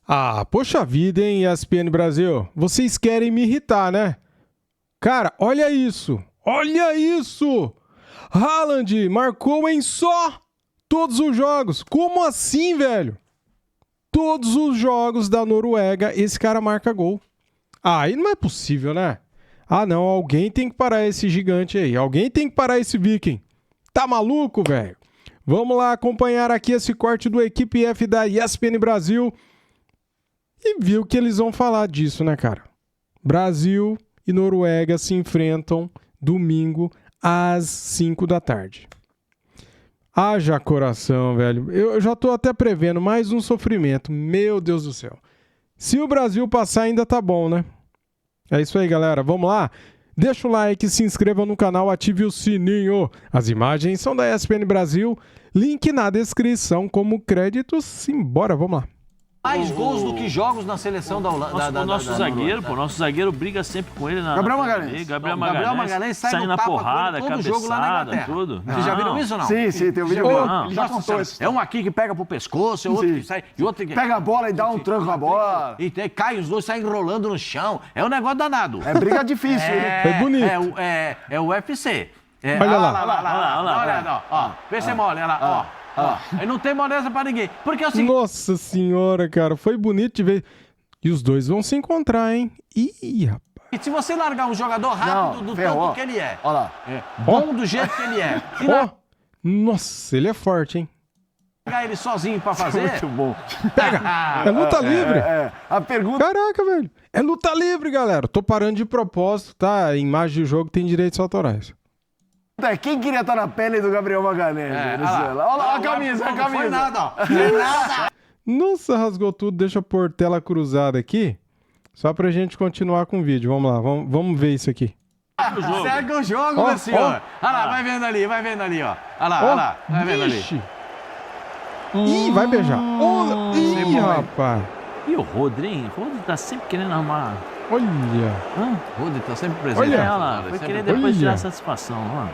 Ah, poxa vida, hein, ESPN Brasil? Vocês querem me irritar, né? Cara, olha isso! Olha isso! Haaland marcou em só todos os jogos. Como assim, velho? Todos os jogos da Noruega, esse cara marca gol. Ah, aí não é possível, né? Ah, não, alguém tem que parar esse gigante aí. Alguém tem que parar esse viking. Tá maluco, velho? Vamos lá acompanhar aqui esse corte do Equipe F da ESPN Brasil e ver o que eles vão falar disso, né, cara? Brasil e Noruega se enfrentam domingo às 5 da tarde. Haja coração, velho. Eu já tô até prevendo mais um sofrimento. Meu Deus do céu. Se o Brasil passar, ainda tá bom, né? É isso aí, galera. Vamos lá? Deixa o like, se inscreva no canal, ative o sininho. As imagens são da ESPN Brasil. Link na descrição como créditos. Simbora, vamos lá. Mais gols do que jogos na seleção da Holanda. O nosso zagueiro briga sempre com ele na Gabriel Magalhães. Gabriel Magalhães sai na porrada, cabeçada, tudo. Vocês já viram isso ou não? Sim, tem um vídeo bom. Já contou isso. É um aqui que pega pro pescoço, é outro que sai, e outro que pega a bola e dá um tranco na bola. E cai, os dois saem enrolando no chão. É um negócio danado. É briga difícil, né? Foi bonito. É o UFC. Olha lá. Ó, vê se mole, olha lá, ó. Aí não tem moleza pra ninguém. Porque é o seguinte... Nossa senhora, cara. Foi bonito de ver. E os dois vão se encontrar, hein? Ih, rapaz. E se você largar um jogador rápido do tanto que ele é. Olha lá. Bom do jeito que ele é. Nossa, ele é forte, hein? Pegar ele sozinho pra fazer... Muito bom. Pega! É luta livre. A pergunta... Caraca, velho. É luta livre, galera. Tô parando de propósito, tá? A imagem do jogo tem direitos autorais. Quem queria estar na pele do Gabriel Magalhães? Olha lá a camisa, Não foi nada, ó. Não foi nada. Nossa, rasgou tudo. Deixa eu pôr tela cruzada aqui. Só pra gente continuar com o vídeo. Vamos lá, vamos ver isso aqui. Segue o jogo, meu senhor. Olha lá, vai vendo ali, ó. Olha lá, vai vendo ali. Ih, vai beijar. Ih, rapaz. E o Rodri, hein? O Rodri tá sempre querendo arrumar. Olha. O Rodri tá sempre presente. Olha lá, vai querer depois tirar satisfação, mano.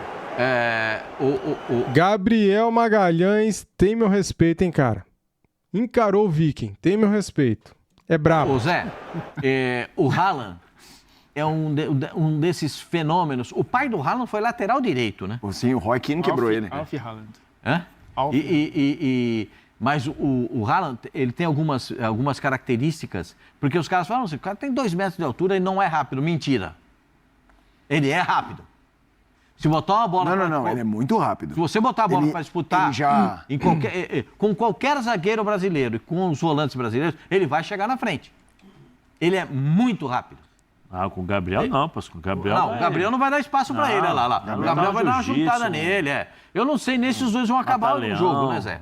Gabriel Magalhães tem meu respeito, hein, cara? Encarou o Viking, tem meu respeito. É brabo. Ô, Zé, o Haaland é um desses fenômenos. O pai do Haaland foi lateral direito, né? Sim, o Roy Keane quebrou ele. Alf Haaland. Hã? Mas o Haaland, ele tem algumas características, porque os caras falam assim, o cara tem 2 metros de altura e não é rápido. Mentira. Ele é rápido. Se botar uma bola... Não, ele é muito rápido. Se você botar a bola para disputar com qualquer zagueiro brasileiro e com os volantes brasileiros, ele vai chegar na frente. Ele é muito rápido. Ah, com o Gabriel não, com o Gabriel... Não, o Gabriel não vai dar espaço para ele, olha lá. O Gabriel vai dar uma juntada nele, Eu não sei nem se os dois vão acabar o jogo, né, Zé?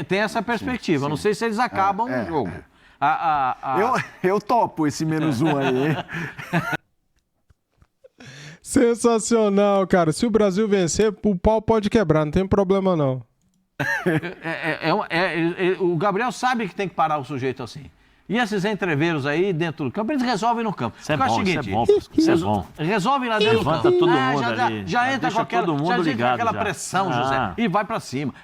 Tem essa perspectiva. Sim. Eu não sei se eles acabam o jogo. Eu topo esse -1 aí. Sensacional, cara. Se o Brasil vencer, o pau pode quebrar, não tem problema não. O Gabriel sabe que tem que parar o sujeito assim. E esses entreveiros aí dentro do campo, eles resolvem no campo. Isso é bom. Resolve lá dentro do campo. Levanta todo mundo ali. Já entra com aquela pressão, José, e vai pra cima.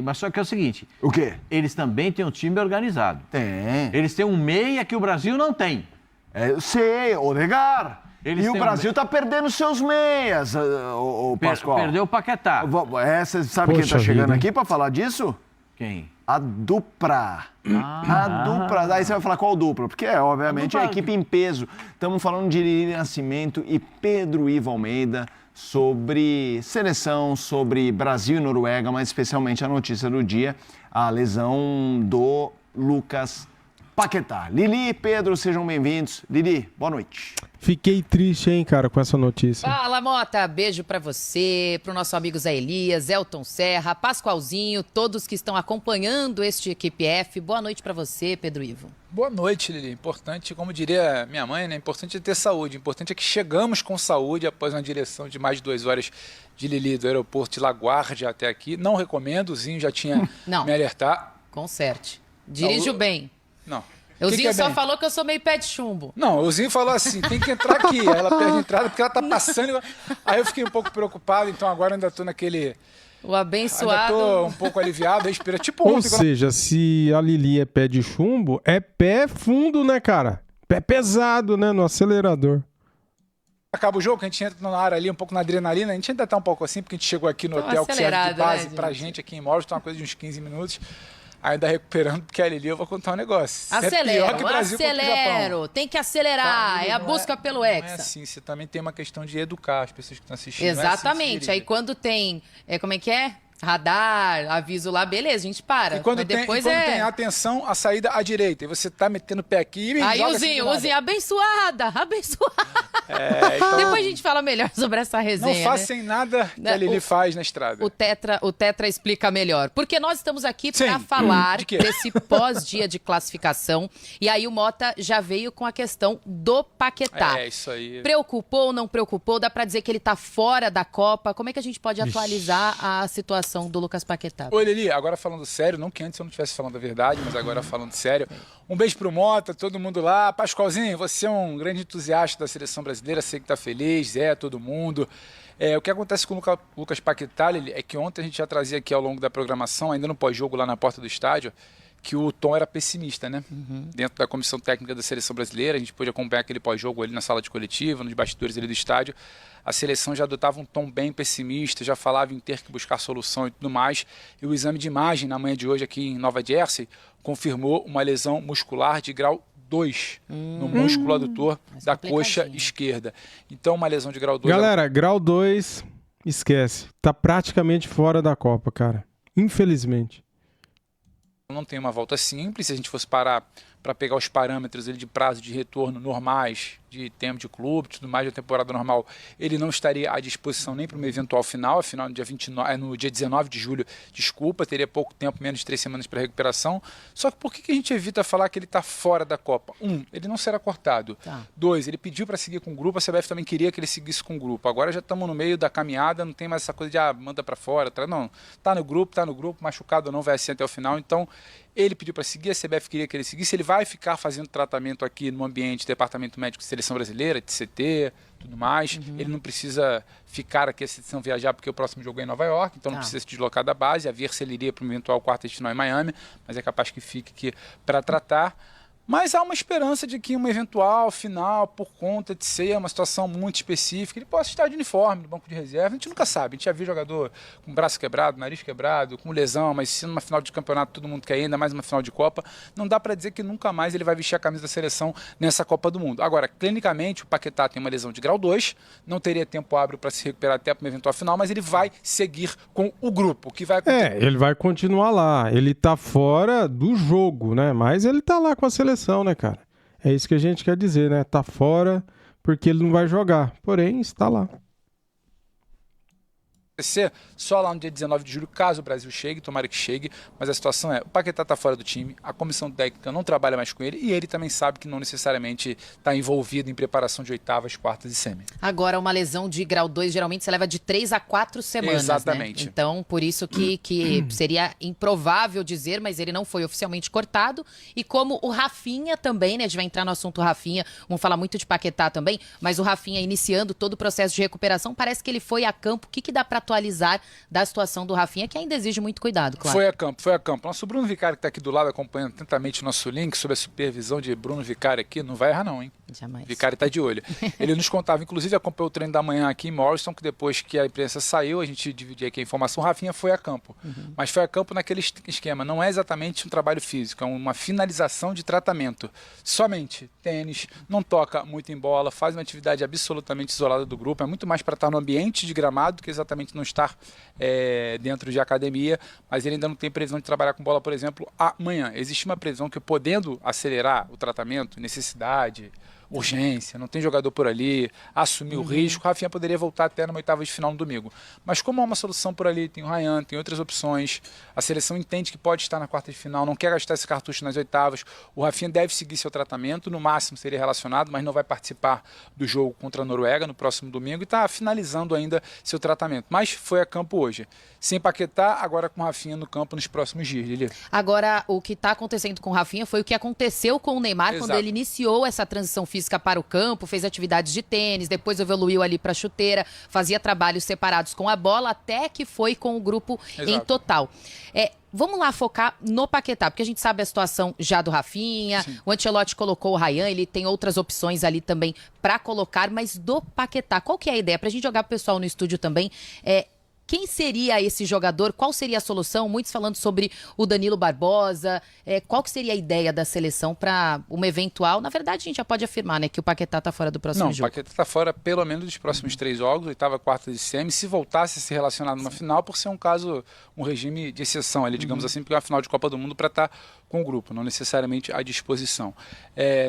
Mas só que é o seguinte... O quê? Eles também têm um time organizado. Tem. Eles têm um meia que o Brasil não tem. Eu sei, Odegaard. E o Brasil tá perdendo seus meias, o Pascoal. Perdeu o Paquetá. Você sabe quem tá chegando aqui pra falar disso? Quem? A dupla. A dupla. Aí você vai falar qual dupla? Porque obviamente, a equipe em peso. Estamos falando de Lili Nascimento e Pedro Ivo Almeida sobre seleção, sobre Brasil e Noruega, mas especialmente a notícia do dia, a lesão do Lucas Paquetá. Lili e Pedro, sejam bem-vindos. Lili, boa noite. Fiquei triste, hein, cara, com essa notícia. Fala, Mota. Beijo pra você, pro nosso amigo Zé Elias, Elton Serra, Pascoalzinho, todos que estão acompanhando este Equipe F. Boa noite pra você, Pedro Ivo. Boa noite, Lili. Importante, como diria minha mãe, né? Importante é ter saúde. Importante é que chegamos com saúde após uma direção de mais de 2 horas de Lili do aeroporto de LaGuardia até aqui. Não recomendo, o Zinho já tinha me alertar. Conserte. Dirijo bem. Não. O Zinho só falou que eu sou meio pé de chumbo. Não, o Zinho falou assim, tem que entrar aqui. Aí ela perde a entrada porque ela tá passando. Aí eu fiquei um pouco preocupado, então agora ainda tô naquele O abençoado. Ainda tô um pouco aliviado, respira. Tipo Ou ontem, seja, se a Lili é pé de chumbo, é pé fundo, né, cara? Pé pesado, né, no acelerador. acaba o jogo, que a gente entra na área ali, um pouco na adrenalina, a gente ainda tá um pouco assim, porque a gente chegou aqui no hotel, que serve de base, né, pra gente aqui em Morris, tá uma coisa de uns 15 minutos. Ainda recuperando, porque a Lili, eu vou contar um negócio. Acelero. Tem que acelerar. Tá, é a busca pelo Hexa. Não é assim, você também tem uma questão de educar as pessoas que estão assistindo. Exatamente. É assim, aí quando tem, como é que é? Radar, aviso lá, beleza, a gente para. E quando, tem atenção, a saída à direita. E você tá metendo o pé aqui e aí Uzinho, abençoada. Então... Depois a gente fala melhor sobre essa resenha. Não façam nada que a Lili faz na estrada. O Tetra explica melhor. Porque nós estamos aqui para falar desse pós-dia de classificação. E aí o Mota já veio com a questão do Paquetá. É, isso aí. Preocupou, não preocupou? Dá para dizer que ele tá fora da Copa? Como é que a gente pode atualizar a situação do Lucas Paquetá? Oi, Lili, agora falando sério, não que antes eu não estivesse falando a verdade, mas agora falando sério. Um beijo pro Mota, todo mundo lá. Pascoalzinho, você é um grande entusiasta da seleção brasileira, sei que tá feliz, todo mundo. O que acontece com o Lucas Paquetá, Lili, é que ontem a gente já trazia aqui ao longo da programação, ainda no pós-jogo lá na porta do estádio, que o tom era pessimista, né? Dentro da comissão técnica da seleção brasileira, a gente pôde acompanhar aquele pós-jogo ali na sala de coletiva, nos bastidores ali do estádio. A seleção já adotava um tom bem pessimista, já falava em ter que buscar solução e tudo mais. E o exame de imagem na manhã de hoje aqui em Nova Jersey confirmou uma lesão muscular de grau 2 no músculo adutor da coxa esquerda. Então, uma lesão de grau 2... Galera, grau 2, esquece. Tá praticamente fora da Copa, cara. Infelizmente. Não tem uma volta simples. Se a gente fosse parar para pegar os parâmetros de prazo de retorno normais, de tempo de clube, tudo mais, da temporada normal, ele não estaria à disposição nem para uma eventual final. A final no dia 19 de julho, teria pouco tempo, menos de 3 semanas para recuperação. Só que por que a gente evita falar que ele está fora da Copa? Ele não será cortado. 2, ele pediu para seguir com o grupo, a CBF também queria que ele seguisse com o grupo. Agora já estamos no meio da caminhada, não tem mais essa coisa de manda para fora. Não, tá no grupo, machucado ou não, vai assim até o final. Então, ele pediu para seguir, a CBF queria que ele seguisse, ele vai ficar fazendo tratamento aqui no ambiente do Departamento Médico de Seleção Brasileira, de CT, tudo mais. Ele não precisa ficar aqui, a seleção viajar, porque o próximo jogo é em Nova York, então não precisa se deslocar da base, a ver se ele iria para um eventual quarto de final em Miami, mas é capaz que fique aqui para tratar. Mas há uma esperança de que uma eventual final, por conta de ser uma situação muito específica, ele possa estar de uniforme no banco de reserva. A gente nunca sabe. A gente já viu jogador com braço quebrado, nariz quebrado, com lesão, mas se numa final de campeonato todo mundo quer ainda mais uma final de Copa, não dá para dizer que nunca mais ele vai vestir a camisa da seleção nessa Copa do Mundo. Agora, clinicamente, o Paquetá tem uma lesão de grau 2, não teria tempo hábil para se recuperar até para uma eventual final, mas ele vai seguir com o grupo, que vai continuar. Ele vai continuar lá. Ele tá fora do jogo, né? Mas ele tá lá com a seleção, né, cara? É isso que a gente quer dizer, né? Tá fora porque ele não vai jogar. Porém, está lá. Só lá no dia 19 de julho, caso o Brasil chegue, tomara que chegue, mas a situação o Paquetá está fora do time, a comissão técnica não trabalha mais com ele e ele também sabe que não necessariamente está envolvido em preparação de oitavas, quartas e semi. Agora, uma lesão de grau 2 geralmente se leva de 3 a 4 semanas, exatamente. Né? Então, por isso que seria improvável dizer, mas ele não foi oficialmente cortado. E como o Rafinha também, né? A gente vai entrar no assunto Rafinha, vamos falar muito de Paquetá também, mas o Rafinha iniciando todo o processo de recuperação, parece que ele foi a campo. O que dá para atualizar da situação do Rafinha, que ainda exige muito cuidado, claro. Foi a campo. Nosso Bruno Vicari, que está aqui do lado, acompanhando atentamente o nosso link sobre a supervisão de Bruno Vicari aqui, não vai errar não, hein? Jamais. Vicari está de olho. Ele nos contava, inclusive acompanhou o treino da manhã aqui em Morrison, que depois que a imprensa saiu, a gente dividia aqui a informação, o Rafinha foi a campo. Mas foi a campo naquele esquema, não é exatamente um trabalho físico, é uma finalização de tratamento. Somente tênis, não toca muito em bola, faz uma atividade absolutamente isolada do grupo, é muito mais para estar no ambiente de gramado do que exatamente não estar dentro de academia, mas ele ainda não tem previsão de trabalhar com bola, por exemplo, amanhã. Existe uma previsão que, podendo acelerar o tratamento, necessidade, urgência, não tem jogador por ali, assumir o risco, o Rafinha poderia voltar até numa oitava de final no domingo. Mas como há uma solução por ali, tem o Ryan, tem outras opções, a seleção entende que pode estar na quarta de final, não quer gastar esse cartucho nas oitavas, o Rafinha deve seguir seu tratamento, no máximo seria relacionado, mas não vai participar do jogo contra a Noruega no próximo domingo e está finalizando ainda seu tratamento. Mas foi a campo hoje. Sem Paquetá, agora com o Rafinha no campo nos próximos dias, Lili. Agora, o que está acontecendo com o Rafinha foi o que aconteceu com o Neymar quando ele iniciou essa transição física física para o campo, fez atividades de tênis, depois evoluiu ali para chuteira, fazia trabalhos separados com a bola, até que foi com o grupo em total. Vamos lá focar no Paquetá, porque a gente sabe a situação já do Rafinha, o Ancelotti colocou o Ryan, ele tem outras opções ali também para colocar, mas do Paquetá, qual que é a ideia? Para a gente jogar pro pessoal no estúdio também, quem seria esse jogador? Qual seria a solução? Muitos falando sobre o Danilo Barbosa. Qual que seria a ideia da seleção para uma eventual... Na verdade, a gente já pode afirmar, né, que o Paquetá está fora do próximo jogo. Não, o Paquetá está fora pelo menos dos próximos 3 jogos, 8ª, 4ª de semi. Se voltasse a ser relacionado numa final, por ser um caso, um regime de exceção, ali, digamos assim, porque é uma final de Copa do Mundo para estar com o grupo, não necessariamente à disposição.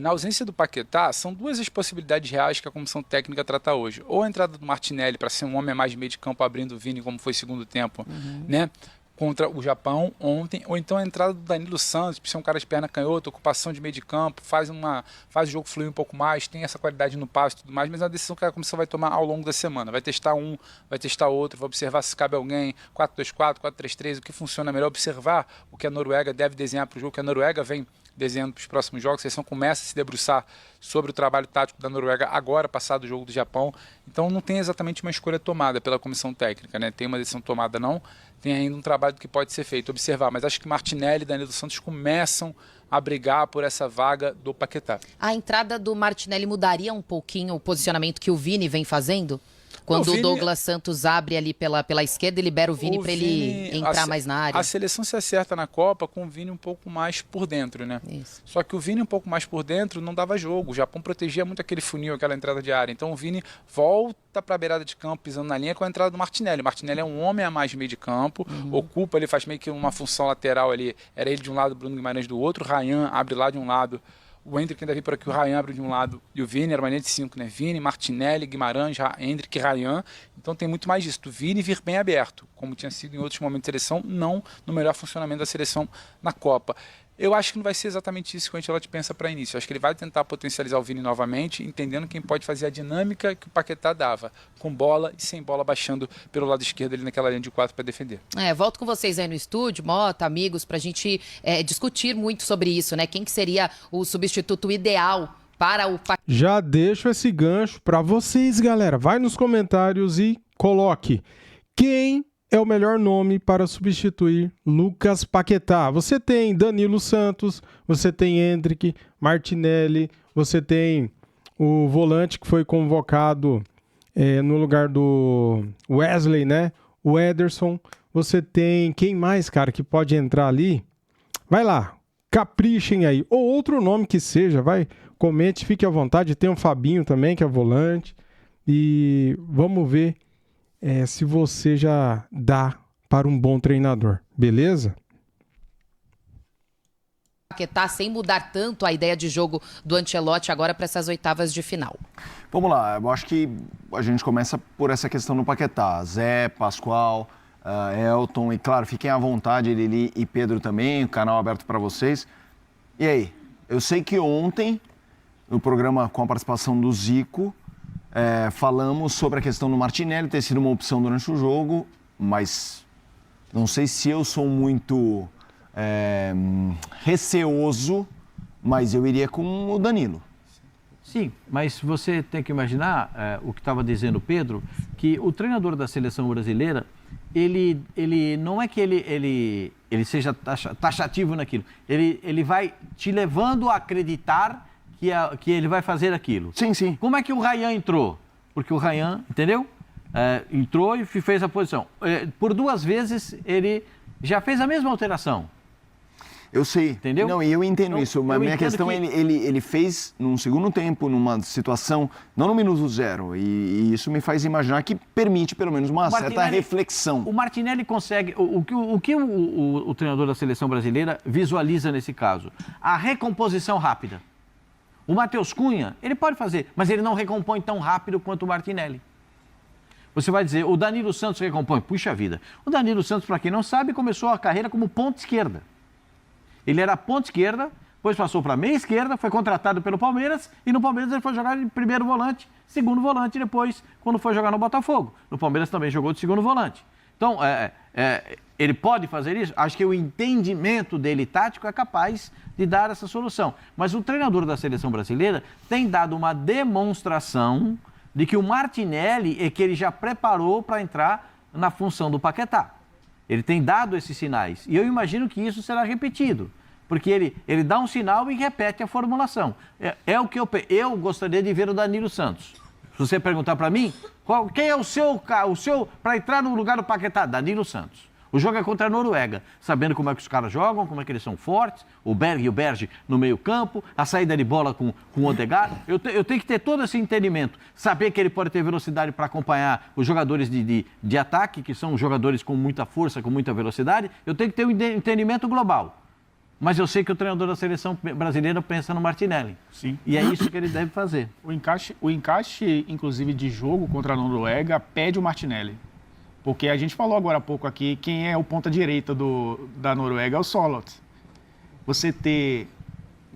Na ausência do Paquetá, são 2 as possibilidades reais que a comissão técnica trata hoje. Ou a entrada do Martinelli para ser um homem a mais de meio de campo abrindo o Vini, como foi segundo tempo, né? Contra o Japão ontem, ou então a entrada do Danilo Santos, por ser um cara de perna canhota, ocupação de meio de campo, faz o jogo fluir um pouco mais, tem essa qualidade no passe e tudo mais, mas é uma decisão que a comissão vai tomar ao longo da semana. Vai testar um, vai testar outro, vai observar se cabe alguém, 4-2-4, 4-3-3, o que funciona melhor, observar o que a Noruega deve desenhar para o jogo, que a Noruega vem desenhando para os próximos jogos. A seleção começa a se debruçar sobre o trabalho tático da Noruega agora, passado o jogo do Japão. Então não tem exatamente uma escolha tomada pela comissão técnica, né? Tem uma decisão tomada não, tem ainda um trabalho que pode ser feito, observar. Mas acho que Martinelli e Danilo Santos começam a brigar por essa vaga do Paquetá. A entrada do Martinelli mudaria um pouquinho o posicionamento que o Vini vem fazendo? Quando o Douglas Santos abre ali pela esquerda e libera o Vini para ele entrar mais na área. A seleção se acerta na Copa com o Vini um pouco mais por dentro, né? Isso. Só que o Vini um pouco mais por dentro não dava jogo. O Japão protegia muito aquele funil, aquela entrada de área. Então o Vini volta para a beirada de campo, pisando na linha com a entrada do Martinelli. O Martinelli é um homem a mais de meio de campo, ocupa, ele faz meio que uma função lateral ali. Era ele de um lado, Bruno Guimarães do outro. Ryan abre lá de um lado. O Hendrick ainda veio por aqui, o Ryan abre de um lado e o Vini, era uma linha de 5, né? Vini, Martinelli, Guimarães, Hendrick e Ryan. Então tem muito mais disso, do Vini vir bem aberto, como tinha sido em outros momentos da seleção, não no melhor funcionamento da seleção na Copa. Eu acho que não vai ser exatamente isso que o Ancelotti pensa para início. Eu acho que ele vai tentar potencializar o Vini novamente, entendendo quem pode fazer a dinâmica que o Paquetá dava, com bola e sem bola, baixando pelo lado esquerdo ali naquela linha de 4 para defender. Volto com vocês aí no estúdio, Mota, amigos, para a gente discutir muito sobre isso, né? Quem que seria o substituto ideal para o Paquetá? Já deixo esse gancho para vocês, galera. Vai nos comentários e coloque quem é o melhor nome para substituir Lucas Paquetá. Você tem Danilo Santos, você tem Hendrick, Martinelli, você tem o volante que foi convocado no lugar do Wesley, né? O Ederson. Você tem quem mais, cara, que pode entrar ali? Vai lá, caprichem aí. Ou outro nome que seja, vai, comente, fique à vontade. Tem o Fabinho também, que é volante. E vamos ver se você já dá para um bom treinador, beleza? Paquetá, sem mudar tanto a ideia de jogo do Ancelotti agora para essas 8ª de final. Vamos lá, eu acho que a gente começa por essa questão no Paquetá. Zé, Pascoal, Elton, e claro, fiquem à vontade, Lili e Pedro também, o canal aberto para vocês. E aí, eu sei que ontem, no programa com a participação do Zico, falamos sobre a questão do Martinelli ter sido uma opção durante o jogo, mas não sei se eu sou muito receoso, mas eu iria com o Danilo. Sim, mas você tem que imaginar o que estava dizendo o Pedro, que o treinador da seleção brasileira, ele não é que ele seja taxativo naquilo, ele vai te levando a acreditar que ele vai fazer aquilo. Sim, sim. Como é que o Ryan entrou? Porque o Ryan, entendeu? Entrou e fez a posição. Por 2 vezes ele já fez a mesma alteração. Eu sei. Entendeu? Não, e eu entendo isso. Mas a minha questão é ele fez num segundo tempo, numa situação, não no minuto 0. E isso me faz imaginar que permite pelo menos uma certa reflexão. O Martinelli consegue... O que o treinador da seleção brasileira visualiza nesse caso? A recomposição rápida. O Matheus Cunha, ele pode fazer, mas ele não recompõe tão rápido quanto o Martinelli. Você vai dizer, o Danilo Santos recompõe. Puxa vida. O Danilo Santos, para quem não sabe, começou a carreira como ponta esquerda. Ele era ponta esquerda, depois passou para meia esquerda, foi contratado pelo Palmeiras e no Palmeiras ele foi jogar de primeiro volante, segundo volante depois, quando foi jogar no Botafogo. No Palmeiras também jogou de segundo volante. Então, Ele pode fazer isso? Acho que o entendimento dele tático é capaz de dar essa solução. Mas o treinador da seleção brasileira tem dado uma demonstração de que o Martinelli é que ele já preparou para entrar na função do Paquetá. Ele tem dado esses sinais. E eu imagino que isso será repetido. Porque ele dá um sinal e repete a formulação. É o que eu gostaria de ver o Danilo Santos. Se você perguntar para mim, quem é o seu para entrar no lugar do Paquetá? Danilo Santos. O jogo é contra a Noruega, sabendo como é que os caras jogam, como é que eles são fortes, o Berg e o Berge no meio campo, a saída de bola com o Odegaard. Eu tenho que ter todo esse entendimento, saber que ele pode ter velocidade para acompanhar os jogadores de ataque, que são jogadores com muita força, com muita velocidade. Eu tenho que ter um entendimento global. Mas eu sei que o treinador da seleção brasileira pensa no Martinelli. Sim. E é isso que ele deve fazer. O encaixe, inclusive, de jogo contra a Noruega pede o Martinelli. Porque a gente falou agora há pouco aqui, quem é o ponta-direita da Noruega é o Solot. Você ter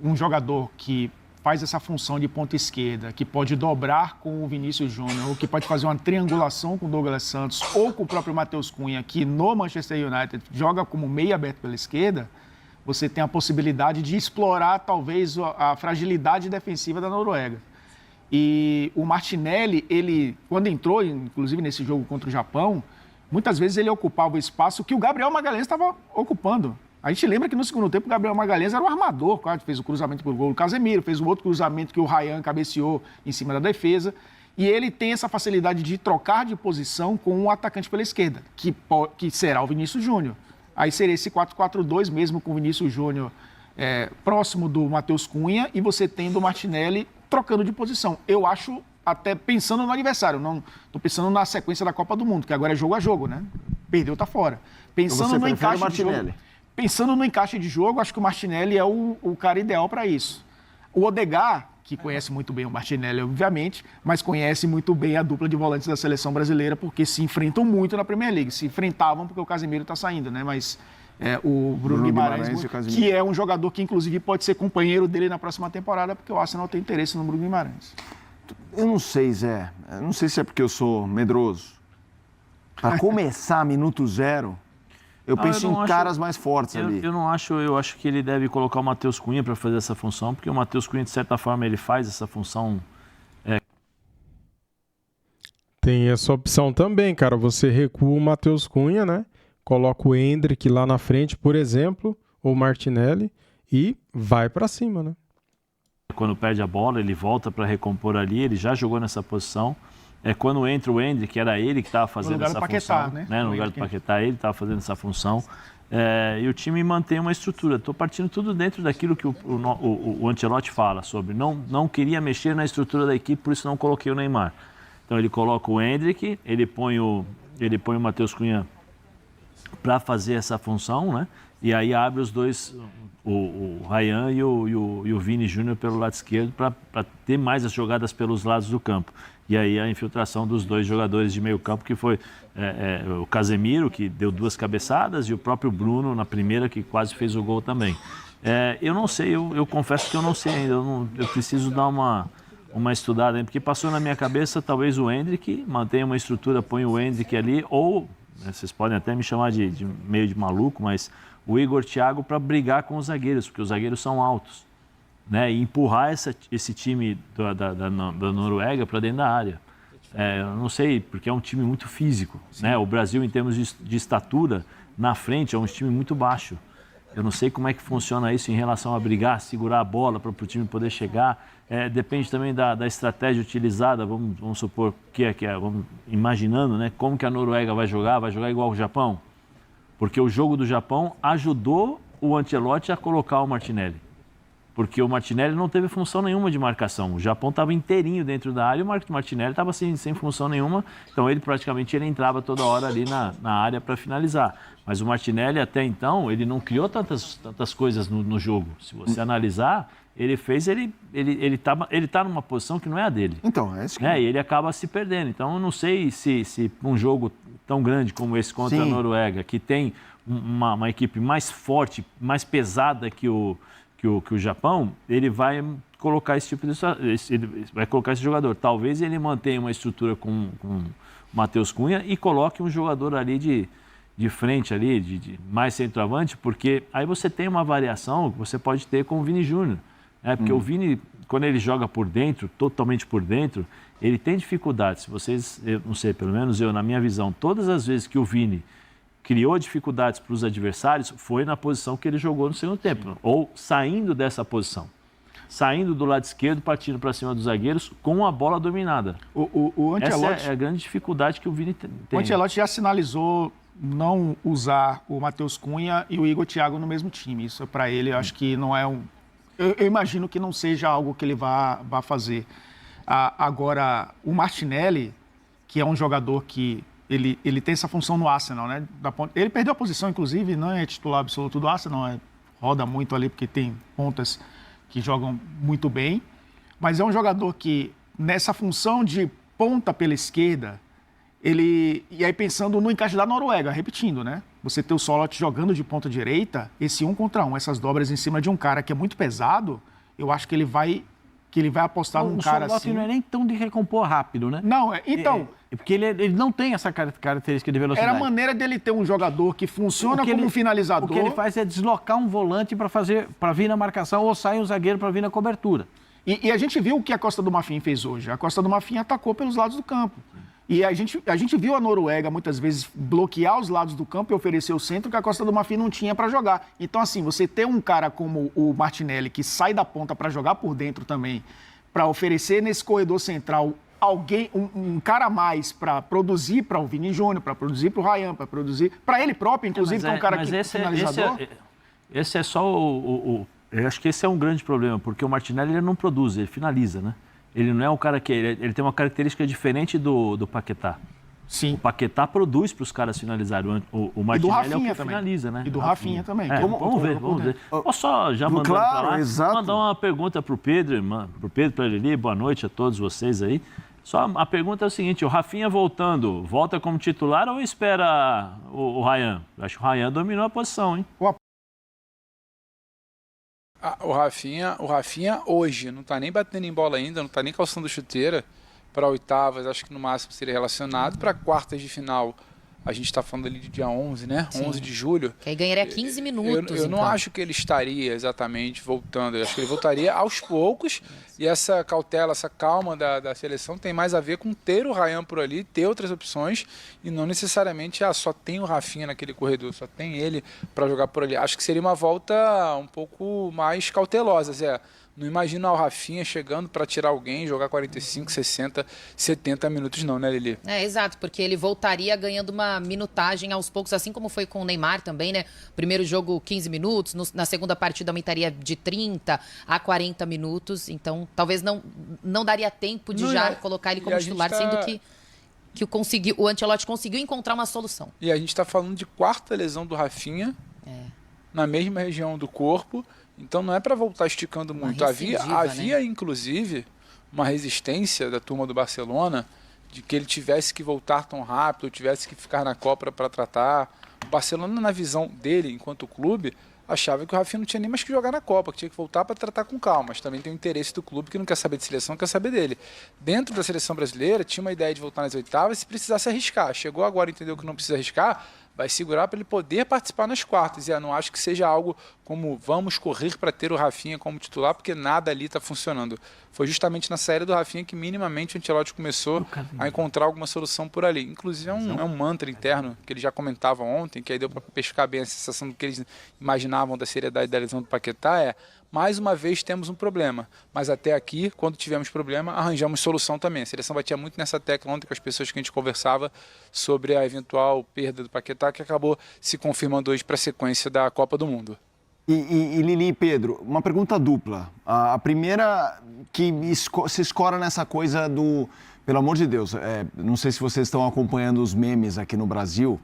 um jogador que faz essa função de ponta-esquerda, que pode dobrar com o Vinícius Júnior, ou que pode fazer uma triangulação com o Douglas Santos, ou com o próprio Matheus Cunha, que no Manchester United joga como meio aberto pela esquerda, você tem a possibilidade de explorar, talvez, a fragilidade defensiva da Noruega. E o Martinelli, ele, quando entrou, inclusive nesse jogo contra o Japão, muitas vezes ele ocupava o espaço que o Gabriel Magalhães estava ocupando. A gente lembra que no segundo tempo o Gabriel Magalhães era o armador, quase fez o cruzamento para o gol do Casemiro, fez um outro cruzamento que o Ryan cabeceou em cima da defesa. E ele tem essa facilidade de trocar de posição com um atacante pela esquerda, que será o Vinícius Júnior. Aí seria esse 4-4-2 mesmo com o Vinícius Júnior próximo do Matheus Cunha e você tendo o Martinelli trocando de posição. Eu acho, até pensando no adversário, não estou pensando na sequência da Copa do Mundo, que agora é jogo a jogo, né? Perdeu, tá fora. Pensando no encaixe de jogo, pensando no encaixe de jogo, acho que o Martinelli é o cara ideal para isso. O Odegaard, que conhece muito bem o Martinelli, obviamente, mas conhece muito bem a dupla de volantes da seleção brasileira, porque se enfrentam muito na Premier League. Se enfrentavam porque o Casemiro está saindo, né? Mas o Bruno Guimarães, que é um jogador que, inclusive, pode ser companheiro dele na próxima temporada, porque o Arsenal tem interesse no Bruno Guimarães. Eu não sei, Zé. Eu não sei se é porque eu sou medroso. Para começar, minuto zero, eu penso em caras mais fortes ali. Eu acho que ele deve colocar o Matheus Cunha para fazer essa função, porque o Matheus Cunha, de certa forma, ele faz essa função. Tem essa opção também, cara. Você recua o Matheus Cunha, né? Coloca o Endrick lá na frente, por exemplo, ou o Martinelli, e vai para cima, né? Quando perde a bola, ele volta para recompor ali, ele já jogou nessa posição. Quando entra o Endrick, era ele que estava fazendo essa função. Né? No lugar do Paquetá, ele estava fazendo essa função. E o time mantém uma estrutura. Estou partindo tudo dentro daquilo que o Ancelotti fala sobre. Não queria mexer na estrutura da equipe, por isso não coloquei o Neymar. Então ele coloca o Endrick, ele põe o Matheus Cunha para fazer essa função, né? E aí abre os dois, o Ryan e o Vini Júnior pelo lado esquerdo para ter mais as jogadas pelos lados do campo. E aí a infiltração dos dois jogadores de meio campo, que foi o Casemiro, que deu 2 cabeçadas, e o próprio Bruno na primeira, que quase fez o gol também. Eu não sei, eu confesso que eu não sei ainda, eu preciso dar uma estudada aí, porque passou na minha cabeça talvez o Endrick, mantenha uma estrutura, põe o Endrick ali, ou vocês podem até me chamar de meio de maluco, mas o Igor Thiago para brigar com os zagueiros, porque os zagueiros são altos, né? E empurrar esse time da Noruega para dentro da área. Eu não sei, porque é um time muito físico, né? O Brasil, em termos de estatura, na frente é um time muito baixo. Eu não sei como é que funciona isso em relação a brigar, segurar a bola para o time poder chegar. Depende também da estratégia utilizada, vamos supor vamos imaginando, né, como que a Noruega vai jogar igual o Japão. Porque o jogo do Japão ajudou o Ancelotti a colocar o Martinelli. Porque o Martinelli não teve função nenhuma de marcação. O Japão estava inteirinho dentro da área e o Martinelli estava sem função nenhuma. Então ele entrava toda hora ali na área para finalizar. Mas o Martinelli até então, ele não criou tantas coisas no jogo. Se você analisar, ele está numa posição que não é a dele. Então, é isso que... E ele acaba se perdendo. Então eu não sei se um jogo tão grande como esse contra a Noruega, que tem uma equipe mais forte, mais pesada que o Japão, ele vai colocar esse jogador. Talvez ele mantenha uma estrutura com o Matheus Cunha e coloque um jogador ali de de frente ali, de mais centroavante, porque aí você tem uma variação que você pode ter com o Vini Júnior. Né? Porque o Vini, quando ele joga por dentro, totalmente por dentro, ele tem dificuldades. Vocês, eu não sei, pelo menos eu, na minha visão, todas as vezes que o Vini criou dificuldades para os adversários, foi na posição que ele jogou no segundo tempo, ou saindo dessa posição. Saindo do lado esquerdo, partindo para cima dos zagueiros, com a bola dominada. O Ancelotti, essa é a grande dificuldade que o Vini tem. O Ancelotti já sinalizou não usar o Matheus Cunha e o Igor Thiago no mesmo time. Isso para ele, eu acho que não é um... Eu imagino que não seja algo que ele vá fazer. Agora, o Martinelli, que é um jogador que ele tem essa função no Arsenal, né? Ele perdeu a posição, inclusive, não é titular absoluto do Arsenal, roda muito ali porque tem pontas que jogam muito bem, mas é um jogador que, nessa função de ponta pela esquerda, e aí pensando no encaixe da Noruega, repetindo, né? Você ter o Solot jogando de ponta direita, esse 1 contra 1, essas dobras em cima de um cara que é muito pesado, eu acho que ele vai apostar num cara assim... O Solot não é nem tão de recompor rápido, né? Não, então... Porque ele não tem essa característica de velocidade. Era a maneira dele ter um jogador que funciona como um finalizador. O que ele faz é deslocar um volante para vir na marcação ou sair um zagueiro para vir na cobertura. E a gente viu o que a Costa do Marfim fez hoje. A Costa do Marfim atacou pelos lados do campo. E a gente viu a Noruega, muitas vezes, bloquear os lados do campo e oferecer o centro que a Costa do Marfim não tinha para jogar. Então, assim, você ter um cara como o Martinelli, que sai da ponta para jogar por dentro também, para oferecer nesse corredor central um cara a mais para produzir para o Vini Júnior, para produzir para o Ryan, para produzir para ele próprio, inclusive, que é um cara que finalizador. Esse é só eu acho que esse é um grande problema, porque o Martinelli ele não produz, ele finaliza, né? Ele não é um cara que... Ele tem uma característica diferente do Paquetá. Sim. O Paquetá produz para os caras finalizarem. O Martinelli é o que finaliza, né? E do Rafinha também. Vamos ver. Posso só já mandar para lá? Exato. Mandar uma pergunta para o Pedro, para a Lili. Boa noite a todos vocês aí. Só a pergunta é o seguinte, o Rafinha volta como titular ou espera o Ryan? Eu acho que o Ryan dominou a posição, hein? O Rafinha hoje não está nem batendo em bola ainda, não está nem calçando chuteira. Para oitavas, acho que no máximo seria relacionado. Para quartas de final, a gente está falando ali de dia 11, né? Sim. 11 de julho. Que aí ganharia 15 minutos. Eu não acho que ele estaria exatamente voltando. Eu acho que ele voltaria aos poucos. E essa cautela, essa calma da seleção tem mais a ver com ter o Ryan por ali, ter outras opções e não necessariamente só tem o Rafinha naquele corredor, só tem ele para jogar por ali. Acho que seria uma volta um pouco mais cautelosa, Zé. Não imagino o Rafinha chegando para tirar alguém, jogar 45, 60, 70 minutos não, né, Lili? Exato, porque ele voltaria ganhando uma minutagem aos poucos, assim como foi com o Neymar também, né? Primeiro jogo 15 minutos, na segunda partida aumentaria de 30 a 40 minutos, então talvez não daria tempo de colocar ele como titular, sendo que o Ancelotti conseguiu encontrar uma solução. E a gente está falando de quarta lesão do Rafinha, na mesma região do corpo. Então não é para voltar esticando muito. Havia né? Inclusive, uma resistência da turma do Barcelona de que ele tivesse que voltar tão rápido, tivesse que ficar na Copa para tratar. O Barcelona, na visão dele, enquanto clube, achava que o Rafinha não tinha nem mais que jogar na Copa, que tinha que voltar para tratar com calma. Mas também tem o interesse do clube que não quer saber de seleção, quer saber dele. Dentro da seleção brasileira, tinha uma ideia de voltar nas oitavas se precisasse arriscar. Chegou agora, entendeu que não precisa arriscar, vai segurar para ele poder participar nas quartas. E eu não acho que seja algo como vamos correr para ter o Rafinha como titular, porque nada ali está funcionando. Foi justamente na saída do Rafinha que minimamente o Ancelotti começou a encontrar alguma solução por ali. Inclusive é um mantra interno que ele já comentava ontem, que aí deu para pescar bem a sensação do que eles imaginavam da seriedade da lesão do Paquetá, mais uma vez temos um problema, mas até aqui, quando tivemos problema, arranjamos solução também. A seleção batia muito nessa tecla ontem com as pessoas que a gente conversava sobre a eventual perda do Paquetá, que acabou se confirmando hoje para a sequência da Copa do Mundo. E Lili e Pedro, uma pergunta dupla. A primeira que se escora nessa coisa do... Pelo amor de Deus, não sei se vocês estão acompanhando os memes aqui no Brasil.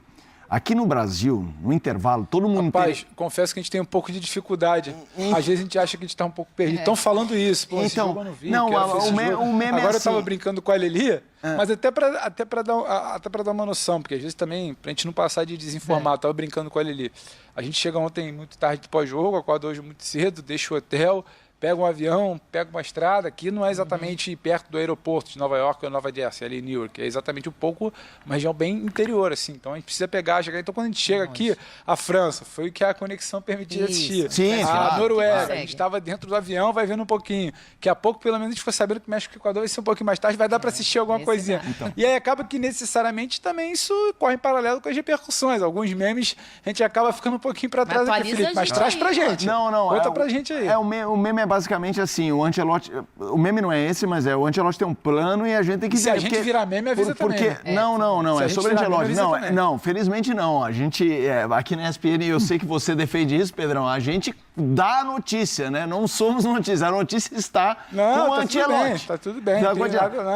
Aqui no Brasil, no intervalo, todo mundo... Rapaz, confesso que a gente tem um pouco de dificuldade. Às vezes a gente acha que a gente está um pouco perdido. Estão falando isso. Pô, esse jogo eu não vi. O meme agora é assim. Eu estava brincando com a Lili, mas até para dar uma noção, porque às vezes também, para a gente não passar de desinformado, estava brincando com a Lili. A gente chega ontem muito tarde do pós-jogo, acorda hoje muito cedo, deixa o hotel, pega um avião, pega uma estrada, aqui não é exatamente perto do aeroporto de Nova York ou Nova Jersey, ali em Newark, é exatamente um pouco uma região bem interior, assim, então a gente precisa chegar, então quando a gente chega aqui, a França, foi o que a conexão permitia assistir. Sim, a Noruega, a gente estava dentro do avião, vai vendo um pouquinho, daqui a pouco pelo menos a gente ficou sabendo que o México e o Equador vai ser um pouquinho mais tarde, vai dar para assistir alguma coisinha. Então. E aí acaba que necessariamente também isso corre em paralelo com as repercussões, alguns memes a gente acaba ficando um pouquinho para trás aqui, Felipe, mas traz pra gente. Não, conta pra gente aí. O meme é basicamente assim, o Ancelotti, o meme não é esse, mas o Ancelotti tem um plano e a gente tem que... Se a gente virar meme, avisa também. Não, é sobre o Ancelotti. Não, felizmente não. A gente, aqui na ESPN, eu sei que você defende isso, Pedrão, a gente dá a notícia, né? Não somos notícia, a notícia está com o Ancelotti. Tá tudo bem.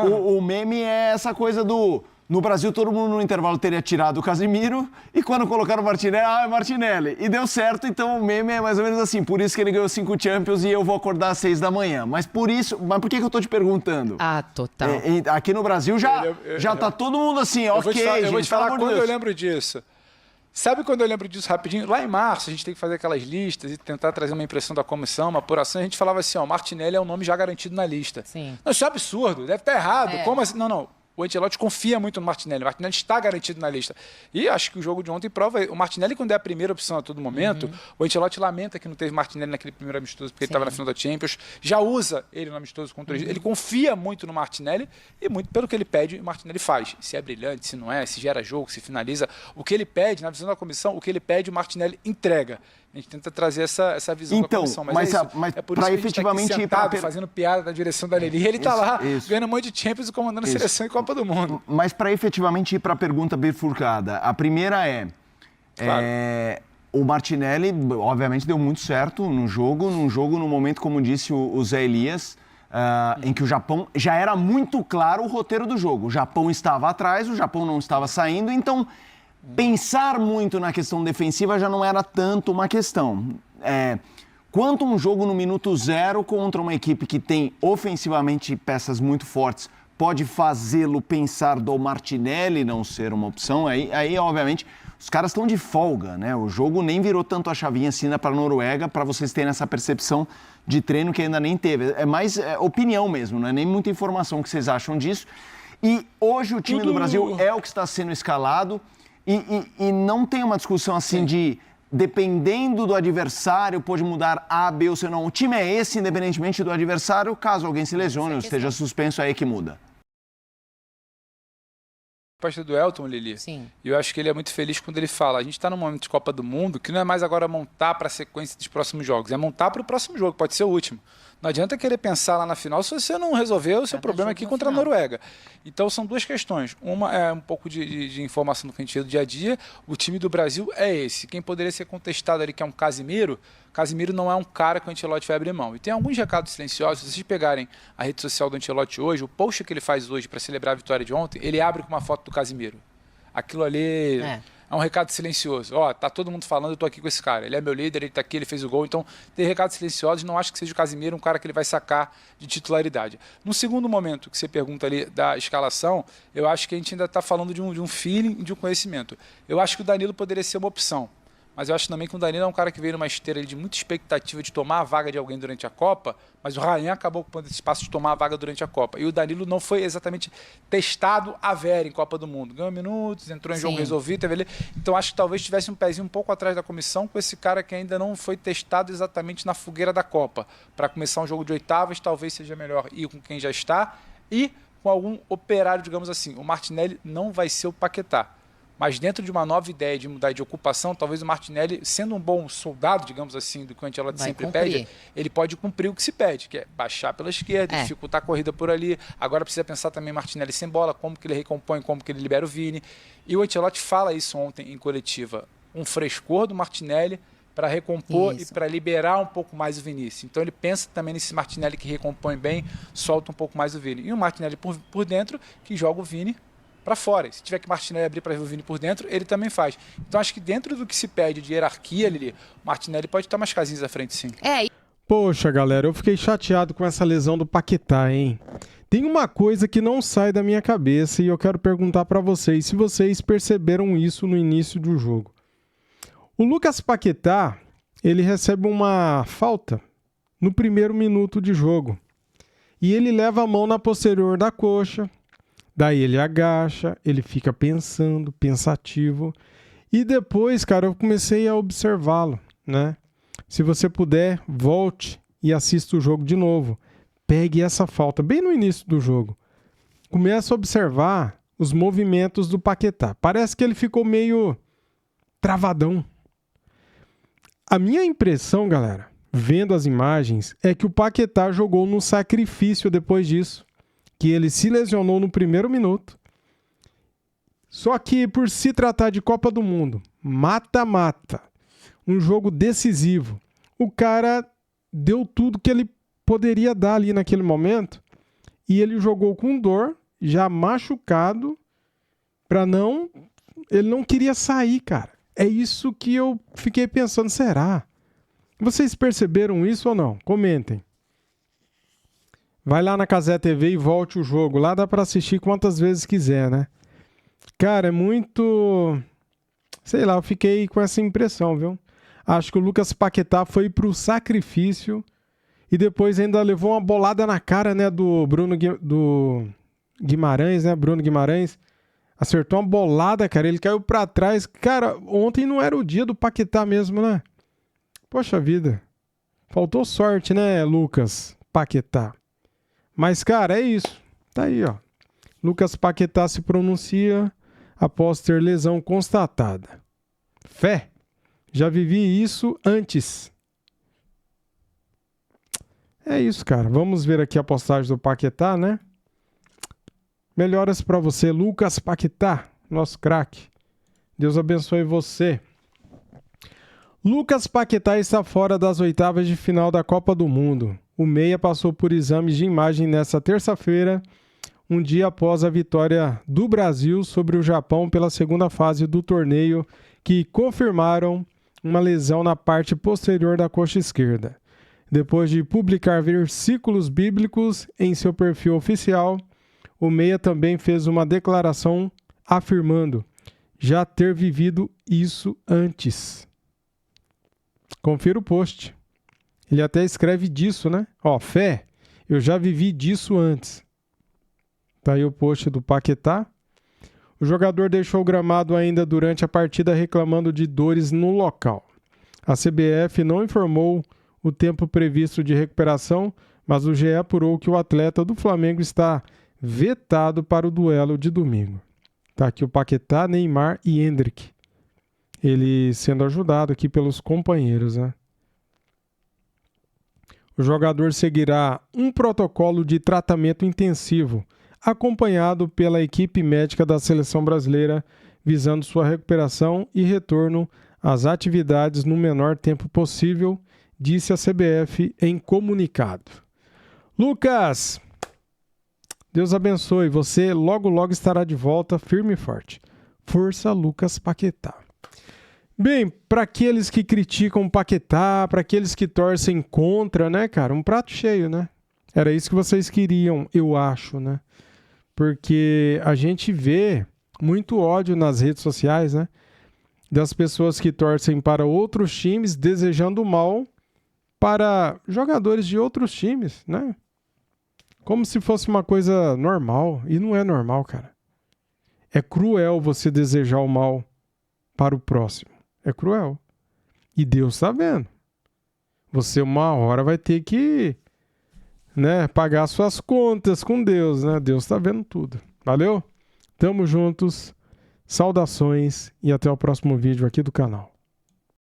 O meme é essa coisa do... No Brasil, todo mundo no intervalo teria tirado o Casemiro e quando colocaram o Martinelli, é Martinelli. E deu certo, então o meme é mais ou menos assim. Por isso que ele ganhou 5 Champions e eu vou acordar às 6 da manhã. Mas por que eu tô te perguntando? Total. Aqui no Brasil já tá todo mundo assim, eu vou te falar quando eu lembro disso. Sabe quando eu lembro disso rapidinho? Lá em março, a gente tem que fazer aquelas listas e tentar trazer uma impressão da comissão, uma apuração. A gente falava assim, Martinelli é um nome já garantido na lista. Sim. Não, isso é absurdo, deve estar errado. Como assim? Não. O Ancelotti confia muito no Martinelli. O Martinelli está garantido na lista. E acho que o jogo de ontem prova... O Martinelli, quando é a primeira opção a todo momento, o Ancelotti lamenta que não teve Martinelli naquele primeiro amistoso, porque ele estava na final da Champions. Já usa ele no amistoso contra o Egito. Ele confia muito no Martinelli e muito pelo que ele pede, o Martinelli faz. Se é brilhante, se não é, se gera jogo, se finaliza. O que ele pede, na visão da comissão, o que ele pede, o Martinelli entrega. A gente tenta trazer essa visão da comissão. Mas é por isso que efetivamente a gente está aqui sentado, fazendo piada na direção da Nelly. E ele está lá, ganhando um monte de Champions e comandando a seleção e Copa do Mundo. Mas para efetivamente ir para a pergunta bifurcada, a primeira o Martinelli, obviamente, deu muito certo num jogo no momento, como disse o Zé Elias, em que o Japão, já era muito claro o roteiro do jogo. O Japão estava atrás, o Japão não estava saindo, então... Pensar muito na questão defensiva já não era tanto uma questão. Quanto um jogo no minuto 0 contra uma equipe que tem ofensivamente peças muito fortes, pode fazê-lo pensar do Martinelli não ser uma opção, aí obviamente, os caras estão de folga, né? O jogo nem virou tanto a chavinha assim para a Noruega, para vocês terem essa percepção de treino que ainda nem teve. É mais opinião mesmo, não é nem muita informação que vocês acham disso. E hoje o time do Brasil é o que está sendo escalado. E não tem uma discussão assim de, dependendo do adversário, pode mudar A, B ou C, não. O time é esse, independentemente do adversário, caso alguém se lesione ou esteja suspenso, aí que muda. Parte do Elton, Lili. Sim. E eu acho que ele é muito feliz quando ele fala, a gente está num momento de Copa do Mundo que não é mais agora montar para a sequência dos próximos jogos, é montar para o próximo jogo, pode ser o último. Não adianta querer pensar lá na final se você não resolver o seu problema aqui contra a Noruega. Então são duas questões. Uma é um pouco de informação do que a gente vê do dia a dia. O time do Brasil é esse. Quem poderia ser contestado ali, que é um Casemiro, Casemiro não é um cara que o Ancelotti vai abrir mão. E tem alguns recados silenciosos. Se vocês pegarem a rede social do Ancelotti hoje, o post que ele faz hoje para celebrar a vitória de ontem, ele abre com uma foto do Casemiro. Aquilo ali... É um recado silencioso. Tá todo mundo falando, eu tô aqui com esse cara. Ele é meu líder, ele tá aqui, ele fez o gol. Então, tem recados silenciosos. Não acho que seja o Casemiro um cara que ele vai sacar de titularidade. No segundo momento que você pergunta ali da escalação, eu acho que a gente ainda está falando de um feeling e de um conhecimento. Eu acho que o Danilo poderia ser uma opção. Mas eu acho também que o Danilo é um cara que veio numa esteira de muita expectativa de tomar a vaga de alguém durante a Copa, mas o Ryan acabou ocupando esse espaço de tomar a vaga durante a Copa. E o Danilo não foi exatamente testado a vera em Copa do Mundo. Ganhou minutos, entrou em jogo resolvido, teve ali. Então acho que talvez tivesse um pezinho um pouco atrás da comissão com esse cara que ainda não foi testado exatamente na fogueira da Copa. Para começar um jogo de oitavas, talvez seja melhor ir com quem já está e com algum operário, digamos assim. O Martinelli não vai ser o Paquetá. Mas dentro de uma nova ideia de mudar de ocupação, talvez o Martinelli, sendo um bom soldado, digamos assim, do que o Ancelotti sempre pede, ele pode cumprir o que se pede, que é baixar pela esquerda, dificultar a corrida por ali. Agora precisa pensar também Martinelli sem bola, como que ele recompõe, como que ele libera o Vini. E o Ancelotti fala isso ontem em coletiva. Um frescor do Martinelli para recompor e para liberar um pouco mais o Vinícius. Então ele pensa também nesse Martinelli que recompõe bem, solta um pouco mais o Vini. E o Martinelli por dentro, que joga o Vini para fora. Se tiver que Martinelli abrir para ver o Vini por dentro, ele também faz. Então acho que dentro do que se pede de hierarquia, Lili, o Martinelli pode estar mais casinhas à frente, sim. Poxa, galera, eu fiquei chateado com essa lesão do Paquetá, hein? Tem uma coisa que não sai da minha cabeça e eu quero perguntar para vocês se vocês perceberam isso no início do jogo. O Lucas Paquetá, ele recebe uma falta no primeiro minuto de jogo. E ele leva a mão na posterior da coxa, daí ele agacha, ele fica pensando, pensativo. E depois, cara, eu comecei a observá-lo, né? Se você puder, volte e assista o jogo de novo. Pegue essa falta bem no início do jogo. Começa a observar os movimentos do Paquetá. Parece que ele ficou meio travadão. A minha impressão, galera, vendo as imagens, é que o Paquetá jogou no sacrifício depois disso. Que ele se lesionou no primeiro minuto. Só que por se tratar de Copa do Mundo, mata-mata, um jogo decisivo, o cara deu tudo que ele poderia dar ali naquele momento e ele jogou com dor, já machucado, ele não queria sair, cara. É isso que eu fiquei pensando, será? Vocês perceberam isso ou não? Comentem. Vai lá na Cazé TV e volte o jogo. Lá dá para assistir quantas vezes quiser, né? Cara, é muito... Sei lá, eu fiquei com essa impressão, viu? Acho que o Lucas Paquetá foi pro sacrifício e depois ainda levou uma bolada na cara, né, do Guimarães, né? Bruno Guimarães. Acertou uma bolada, cara. Ele caiu pra trás. Cara, ontem não era o dia do Paquetá mesmo, né? Poxa vida. Faltou sorte, né, Lucas Paquetá? Mas, cara, é isso. Tá aí, ó. Lucas Paquetá se pronuncia após ter lesão constatada. Fé. Já vivi isso antes. É isso, cara. Vamos ver aqui a postagem do Paquetá, né? Melhoras pra você, Lucas Paquetá, nosso craque. Deus abençoe você. Lucas Paquetá está fora das oitavas de final da Copa do Mundo. O meia passou por exames de imagem nesta terça-feira, um dia após a vitória do Brasil sobre o Japão pela segunda fase do torneio, que confirmaram uma lesão na parte posterior da coxa esquerda. Depois de publicar versículos bíblicos em seu perfil oficial, o meia também fez uma declaração afirmando já ter vivido isso antes. Confira o post. Ele até escreve disso, né? Ó, fé, eu já vivi disso antes. Tá aí o post do Paquetá. O jogador deixou o gramado ainda durante a partida reclamando de dores no local. A CBF não informou o tempo previsto de recuperação, mas o GE apurou que o atleta do Flamengo está vetado para o duelo de domingo. Tá aqui o Paquetá, Neymar e Endrick. Ele sendo ajudado aqui pelos companheiros, né? O jogador seguirá um protocolo de tratamento intensivo, acompanhado pela equipe médica da seleção brasileira, visando sua recuperação e retorno às atividades no menor tempo possível, disse a CBF em comunicado. Lucas, Deus abençoe. Você logo, logo estará de volta firme e forte. Força, Lucas Paquetá. Bem, para aqueles que criticam o Paquetá, para aqueles que torcem contra, né, cara? Um prato cheio, né? Era isso que vocês queriam, eu acho, né? Porque a gente vê muito ódio nas redes sociais, né? Das pessoas que torcem para outros times, desejando mal para jogadores de outros times, né? Como se fosse uma coisa normal. E não é normal, cara. É cruel você desejar o mal para o próximo. É cruel. E Deus está vendo. Você uma hora vai ter que, né, pagar suas contas com Deus, né? Deus está vendo tudo. Valeu? Tamo juntos. Saudações e até o próximo vídeo aqui do canal.